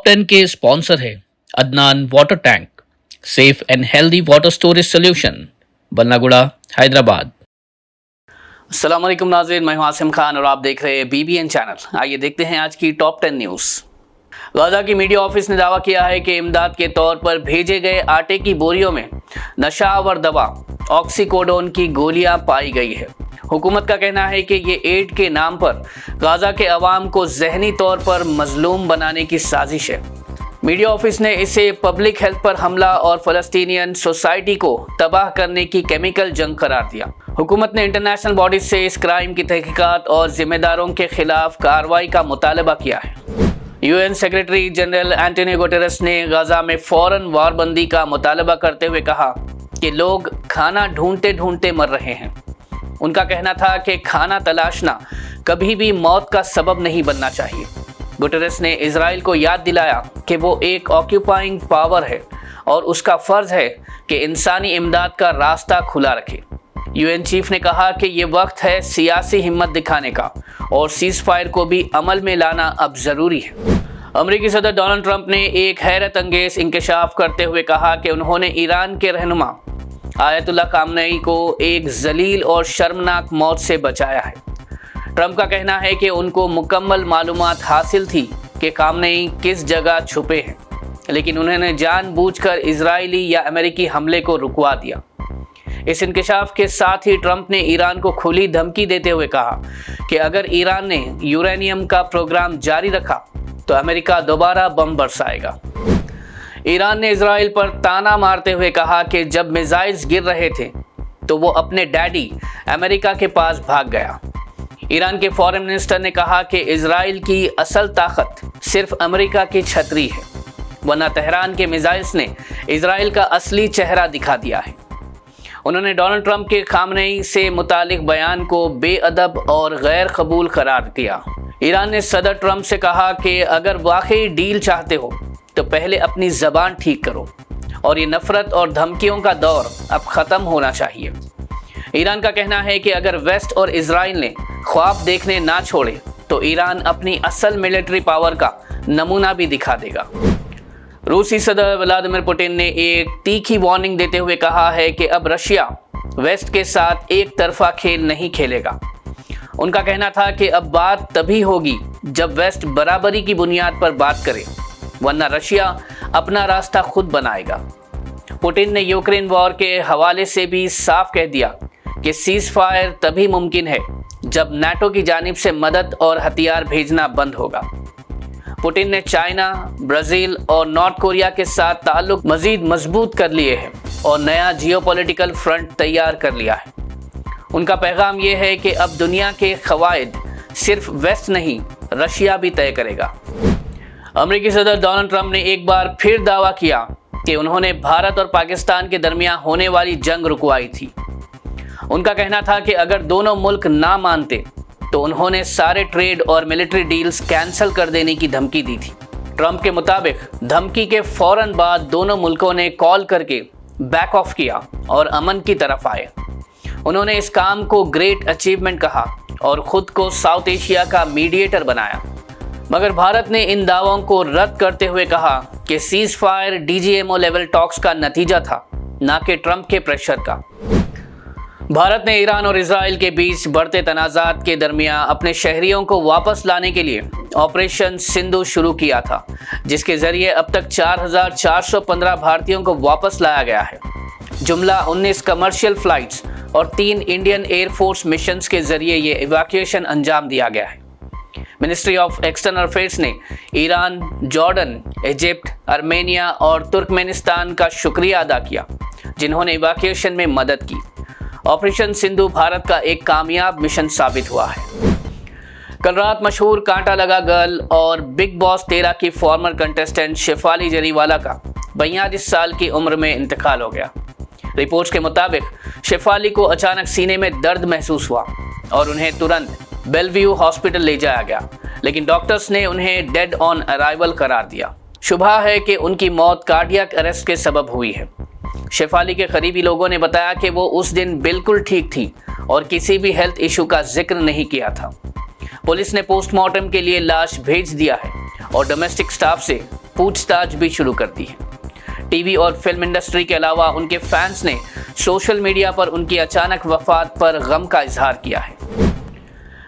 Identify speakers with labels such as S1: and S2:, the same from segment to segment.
S1: Top 10 के sponsor है Adnan water tank, safe and healthy water storage solution, Ballaguda, Hyderabad.
S2: अस्सलाम वालेकुम नाज़रीन, मैं हूं आसिम खान और आप देख रहे हैं BBN चैनल। आइए देखते हैं आज की टॉप 10 न्यूज़। गाजा की मीडिया ऑफिस ने दावा किया है कि इमदाद के तौर पर भेजे गए आटे की बोरियों में नशावर दवा ऑक्सीकोडोन की गोलियां पाई गई है। हुकूमत का कहना है कि ये एड के नाम पर गाजा के अवाम को जहनी तौर पर मजलूम बनाने की साजिश है। मीडिया ऑफिस ने इसे पब्लिक हेल्थ पर हमला और फ़लस्तीनियन सोसाइटी को तबाह करने की केमिकल जंग करार दिया। हुकूमत ने इंटरनेशनल बॉडीज से इस क्राइम की तहकीकात और जिम्मेदारों के खिलाफ कार्रवाई का मुतालबा किया है। UN secretary general Antonio Guterres ने गाजा में फौरन वारबंदी का मुतालबा करते हुए कहा कि लोग खाना ढूंढते ढूंढते मर रहे हैं। उनका कहना था कि खाना तलाशना कभी भी मौत का सबब नहीं बनना चाहिए। गुटेरेस ने इजराइल को याद दिलाया कि वो एक ऑक्यूपाइंग पावर है और उसका फ़र्ज़ है कि इंसानी इमदाद का रास्ता खुला रखे। UN चीफ ने कहा कि ये वक्त है सियासी हिम्मत दिखाने का और सीज़ फायर को भी अमल में लाना अब ज़रूरी है। अमेरिकी सदर डोनाल्ड ट्रंप ने एक हैरत अंगेज़ इंकशाफ करते हुए कहा कि उन्होंने ईरान के रहनुमा आयतुल्लाह खामेनी को एक जलील और शर्मनाक मौत से बचाया है। ट्रंप का कहना है कि उनको मुकम्मल मालूमात हासिल थी कि खामेनी किस जगह छुपे हैं, लेकिन उन्होंने जानबूझकर इजरायली या अमेरिकी हमले को रुकवा दिया। इस इंकशाफ के साथ ही ट्रंप ने ईरान को खुली धमकी देते हुए कहा कि अगर ईरान ने यूरेनियम का प्रोग्राम जारी रखा तो अमेरिका दोबारा बम बरसाएगा। ईरान ने इजराइल पर ताना मारते हुए कहा कि जब मिसाइल्स गिर रहे थे तो वो अपने डैडी अमेरिका के पास भाग गया। ईरान के फॉरेन मिनिस्टर ने कहा कि इजराइल की असल ताकत सिर्फ अमेरिका की छतरी है, वरना तेहरान के मिसाइल्स ने इजराइल का असली चेहरा दिखा दिया है। उन्होंने डोनाल्ड ट्रंप के खामेनी से मुतालिक बयान को बेअदब और गैर कबूल करार दिया। ईरान ने सदर ट्रंप से कहा कि अगर वाकई डील चाहते हो तो पहले अपनी ज़बान ठीक करो और ये नफ़रत और धमकियों का दौर अब ख़त्म होना चाहिए। ईरान का कहना है कि अगर वेस्ट और इजराइल ने ख्वाब देखने ना छोड़े तो ईरान अपनी असल मिलिट्री पावर का नमूना भी दिखा देगा। रूसी सदर व्लादिमीर पुतिन ने एक तीखी वार्निंग देते हुए कहा है कि अब रशिया वेस्ट के साथ एक तरफा खेल नहीं खेलेगा। उनका कहना था कि अब बात तभी होगी जब वेस्ट बराबरी की बुनियाद पर बात करे, वरना रशिया अपना रास्ता खुद बनाएगा। पुतिन ने यूक्रेन वॉर के हवाले से भी साफ कह दिया कि सीज़ फायर तभी मुमकिन है जब नाटो की जानिब से मदद और हथियार भेजना बंद होगा। पुतिन ने चाइना, ब्राज़ील और नॉर्थ कोरिया के साथ ताल्लुक मज़ीद मजबूत कर लिए हैं और नया जियोपॉलिटिकल फ्रंट तैयार कर लिया है। उनका पैगाम ये है कि अब दुनिया के क़वाइद सिर्फ वेस्ट नहीं, रशिया भी तय करेगा। अमेरिकी सदर डोनाल्ड ट्रंप ने एक बार फिर दावा किया कि उन्होंने भारत और पाकिस्तान के दरमियान होने वाली जंग रुकवाई थी। उनका कहना था कि अगर दोनों मुल्क ना मानते तो उन्होंने सारे ट्रेड और मिलिट्री डील्स कैंसिल कर देने की धमकी दी थी। ट्रंप के मुताबिक धमकी के फौरन बाद दोनों मुल्कों ने कॉल करके बैक ऑफ किया और अमन की तरफ आए। उन्होंने इस काम को ग्रेट अचीवमेंट कहा और ख़ुद को साउथ एशिया का मीडिएटर बनाया, मगर भारत ने इन दावों को रद्द करते हुए कहा कि seize fire DGMO level talks का नतीजा था, ना कि ट्रंप के प्रेशर का। भारत ने ईरान और इजराइल के बीच बढ़ते तनाज़ात के दरमियान अपने शहरियों को वापस लाने के लिए ऑपरेशन सिंधु शुरू किया था, जिसके ज़रिए अब तक 4,415 भारतीयों को वापस लाया गया है। जुमला 19 कमर्शियल फ़्लाइट्स और 3 इंडियन एयरफोर्स मिशंस के ज़रिए ये इवैक्यूएशन अंजाम दिया गया है। मिनिस्ट्री ऑफ एक्सटर्नल अफेयर्स ने ईरान, जॉर्डन, इजिप्ट, आर्मेनिया और तुर्कमेनिस्तान का शुक्रिया अदा किया, जिन्होंने इवैक्यूएशन में मदद की। ऑपरेशन सिंधु भारत का एक कामयाब मिशन साबित हुआ है। कल रात मशहूर कांटा लगा गर्ल और बिग बॉस 13 की फॉर्मर कंटेस्टेंट शेफाली जरीवाला का 42 साल की उम्र में इंतकाल हो गया। रिपोर्ट्स के मुताबिक शेफाली को अचानक सीने में दर्द महसूस हुआ और उन्हें तुरंत बेलव्यू हॉस्पिटल ले जाया गया, लेकिन डॉक्टर्स ने उन्हें डेड ऑन अराइवल करार दिया। शुबह है कि उनकी मौत कार्डियक अरेस्ट के सबब हुई है। शेफाली के करीबी लोगों ने बताया कि वो उस दिन बिल्कुल ठीक थी और किसी भी हेल्थ इशू का जिक्र नहीं किया था। पुलिस ने पोस्टमार्टम के लिए लाश भेज दिया है और डोमेस्टिक स्टाफ से पूछताछ भी शुरू कर दी है। टीवी और फिल्म इंडस्ट्री के अलावा उनके फैंस ने सोशल मीडिया पर उनकी अचानक वफात पर गम का इजहार किया है।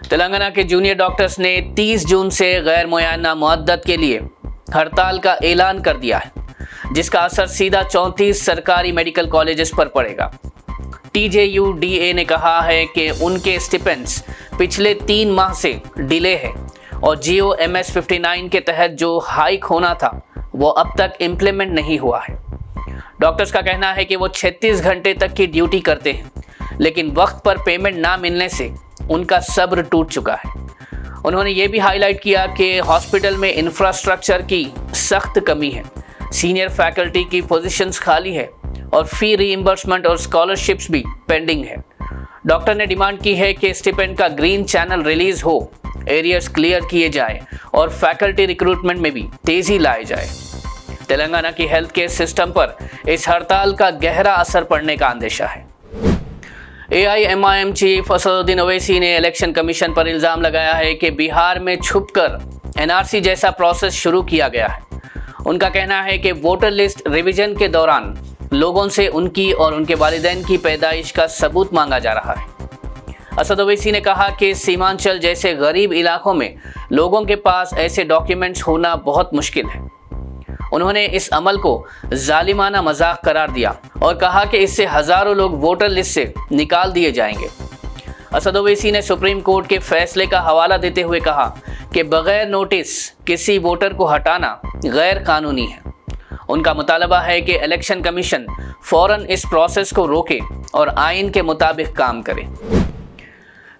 S2: तेलंगाना के जूनियर डॉक्टर्स ने 30 जून से गैर मुअय्यना मुद्दत के लिए हड़ताल का ऐलान कर दिया है, जिसका असर सीधा 34 सरकारी मेडिकल कॉलेजेस पर पड़ेगा। TJUDA ने कहा है कि उनके स्टिपेंड्स पिछले 3 माह से डिले है और GOMS 59 के तहत जो हाइक होना था वो अब तक इम्प्लीमेंट नहीं हुआ है। डॉक्टर्स का कहना है कि वो 36 घंटे तक की ड्यूटी करते हैं, लेकिन वक्त पर पेमेंट ना मिलने से उनका सब्र टूट चुका है। उन्होंने ये भी हाईलाइट किया कि हॉस्पिटल में इंफ्रास्ट्रक्चर की सख्त कमी है, सीनियर फैकल्टी की पोजीशंस खाली है और फी रीइंबर्समेंट और स्कॉलरशिप्स भी पेंडिंग है। डॉक्टर ने डिमांड की है कि स्टिपेंड का ग्रीन चैनल रिलीज हो, एरियर्स क्लियर किए जाए और फैकल्टी रिक्रूटमेंट में भी तेजी लाए जाए। तेलंगाना की हेल्थ केयर सिस्टम पर इस हड़ताल का गहरा असर पड़ने का अंदेशा है। AIMIM चीफ असदुद्दीन ओवैसी ने इलेक्शन कमीशन पर इल्ज़ाम लगाया है कि बिहार में छुपकर NRC जैसा प्रोसेस शुरू किया गया है। उनका कहना है कि वोटर लिस्ट रिवीजन के दौरान लोगों से उनकी और उनके वालिदैन की पैदाइश का सबूत मांगा जा रहा है। असद ओवैसी ने कहा कि सीमांचल जैसे गरीब इलाकों में लोगों के पास ऐसे डॉक्यूमेंट्स होना बहुत मुश्किल है। उन्होंने इस अमल को जालिमाना मजाक करार दिया और कहा कि इससे हजारों लोग वोटर लिस्ट से निकाल दिए जाएंगे। असद ओवैसी ने सुप्रीम कोर्ट के फैसले का हवाला देते हुए कहा कि बगैर नोटिस किसी वोटर को हटाना गैर कानूनी है। उनका मुतालबा है कि इलेक्शन कमीशन फौरन इस प्रोसेस को रोके और आइन के मुताबिक काम करे।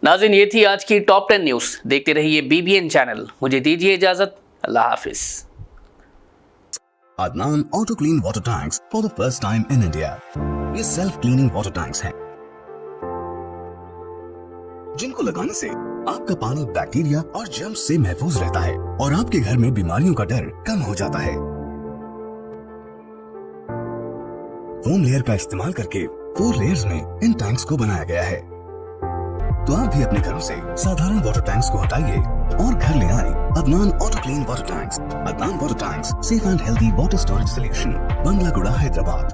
S2: नाज़रीन, ये थी आज की टॉप 10 न्यूज़। देखते रहिए BBN चैनल। मुझे दीजिए इजाज़त। अल्लाह हाफिज़।
S3: Adnan Auto Clean Water Tanks for the first time in India. ये सेल्फ क्लीनिंग वाटर टैंक्स हैं जिनको लगाने से आपका पानी बैक्टीरिया और जर्म्स से महफूज रहता है और आपके घर में बीमारियों का डर कम हो जाता है। फोम लेयर का इस्तेमाल करके 4 लेयर्स में इन टैंक्स को बनाया गया है। तो आप भी अपने घरों से साधारण वाटर टैंक्स को हटाइए और घर ले आए Adnan auto clean water tanks. Adnan water tanks, safe and healthy water storage solution, Bangalaguda, Hyderabad.